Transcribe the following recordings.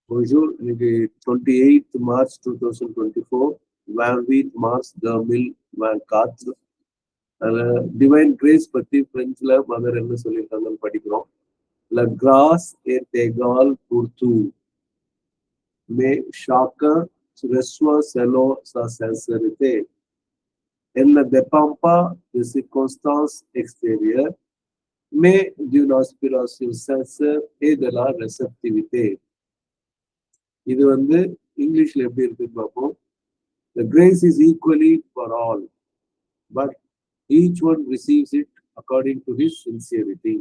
Bonjour, le 28 mars 2024, 28 mars 2024. Divine Grace பத்தி பிரெஞ்சுல mother என்ன சொல்லியிருக்காங்கன்னு படிக்கிறோம். La grâce est égale pour tout, mais chacun reçoit selon sa sincérité. Elle ne dépend pas de circonstances extérieures, mais d'une aspiration sincère et de la réceptivité. இது இங்கிலீஷ்ல எப்படி இருக்குன்னு பார்ப்போம். The grace is equally for all, but each one receives it according to his sincerity.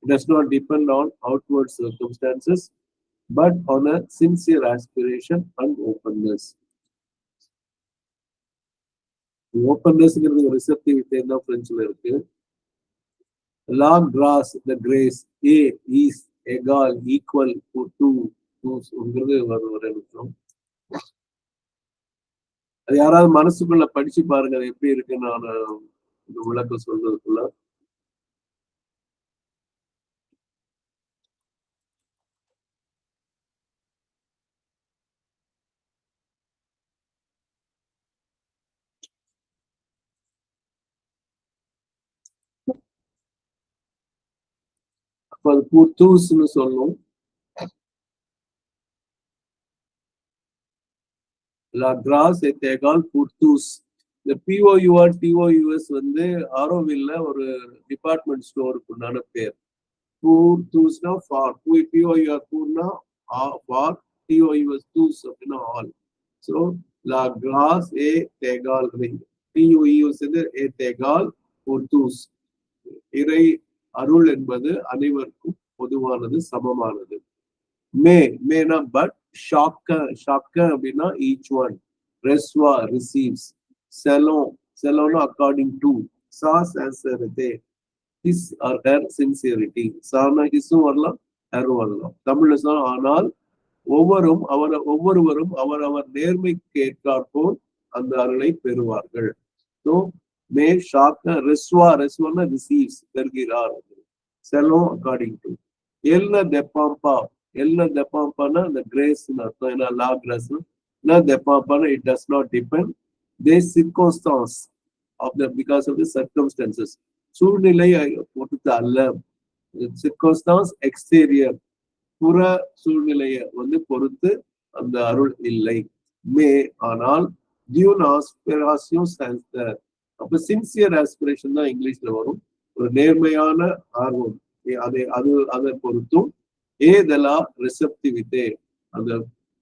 It does not depend on outward circumstances, but on a sincere aspiration and openness. Openness is receptivity in French. La grâce, the grace, A is egal, equal to two. அது யாராவது மனசுக்குள்ள படிச்சு பாருங்க, அது எப்படி இருக்குன்னு நான் விளக்கம் சொல்றதுக்குள்ள. அப்ப அது pour tous-ன்னு சொல்லும். La grâce est égale pour tous. இந்த POUR TOUS ஆரோவில்ல ஒரு டிபார்ட்மெண்ட் ஸ்டோருக்கு உண்டான பேர். pour tous-னா ஃபார், POUR pour-னா ஃபார், TOUS tous அப்படின்னா all. So la grâce est égale, TOUS est égale pour tous. இறை அருள் என்பது அனைவருக்கும் பொதுவானது, சமமானது. மேனா பட், chacun அப்படின்னா each one, reçoit receives, selon according to, sa sincérité, his or her sincerity. சானா ஹிஸும் வரலாம், ஹரும் வரலாம். தமிழ்ல ஆனால் ஒவ்வொருவரும் அவர் நேர்மைக்கு ஏற்றாற்போல் அந்த அருளை பெறுவார்கள். ஸோ மே chacun reçoit receives, பெறுகிறார். selon according to. elle ne dépend pas, the grace அர்த்தம். ஏன்னா லா cross ne dépend pas, it does not depend. Des circonstances of the, because of the circumstances, சூழ்நிலை பொறுத்து அல்ல. circumstance exterior, புற சூழ்நிலையை பொறுத்து அந்த அருள் இல்லை. மே ஆனால் d'une aspiration sincère. அப்ப சின்சியர் ஆஸ்பிரேஷன் தான் இங்கிலீஷ்ல வரும். ஒரு நேர்மையான ஆர்வம், அதை பொறுத்தும், ஏதலா ரெசப்டிவிட்டே, அந்த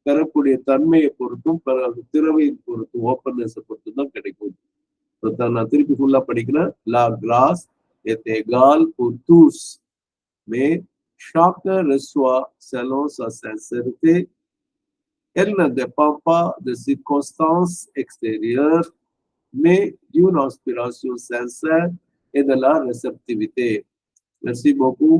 பெறக்கூடிய தன்மையை பொறுத்தும், திறமையை பொறுத்தும், ஓப்பன்னஸ் பொறுத்தும் தான் கிடைக்கும். நான் திருப்பி ஃபுல்லா படிக்கிறேன். La grâce est égale pour tous, mais chacun reçoit selon sa sincérité. Elle ne dépend pas de circonstances extérieures, mais d'une aspiration sincère et de la réceptivité. Merci beaucoup.